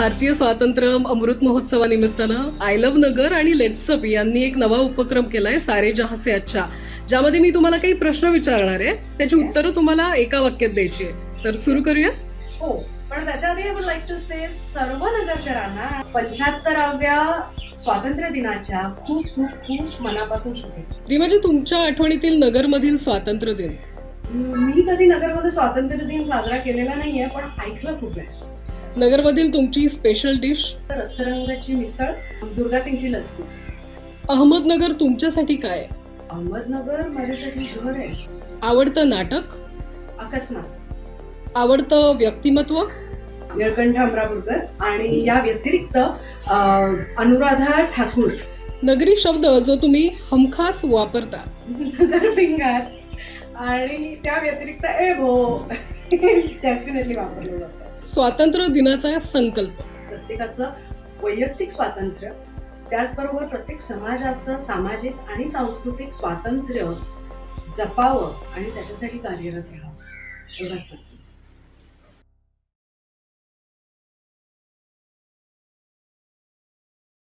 भारतीय स्वातंत्र्य अमृत महोत्सवानिमित्तानं I love नगर आणि लेट्स अप यांनी एक नवा उपक्रम केलाय, सारे जहां से अच्छा, ज्यामध्ये मी तुम्हाला काही प्रश्न विचारणार आहे, त्याची उत्तरं तुम्हाला एका वाक्यात द्यायची आहे. तर सुरू करूया. हो, पण त्याच्याआधी आय वुड लाईक टू से सर्व नगरचरांना 75व्या स्वातंत्र्य दिनाच्या खूप खूप खूप मनापासून शुभेच्छा. रीमाजी, तुमच्या आठवणीतील नगरमधील स्वातंत्र्य दिन? मी कधी नगरमध्ये स्वातंत्र्य दिन साजरा केलेला नाहीये, पण ऐकलं खूप आहे. नगरमधील तुमची स्पेशल डिश? रसरंगाची मिसळ, दुर्गासिंगची लस्सी. अहमदनगर तुमच्यासाठी काय आहे? अहमदनगर माझ्यासाठी घर आहे. आवडतं नाटक? अकस्मात. आवडतं व्यक्तिमत्व? निळकंठ अमरापूरकर. आणि या व्यतिरिक्त अनुराधा ठाकूर. नगरी शब्द जो तुम्ही हमखास वापरता? नगरपिंगार. आणि त्या व्यतिरिक्त डेफिनेटली वापरलं जातं. स्वातंत्र्य दिनाचा संकल्प? प्रत्येकाचं वैयक्तिक स्वातंत्र्य, त्याचबरोबर प्रत्येक समाजाचं सामाजिक आणि सांस्कृतिक स्वातंत्र्य जपावं आणि त्याच्यासाठी कार्यरत राहावं, एवढंच.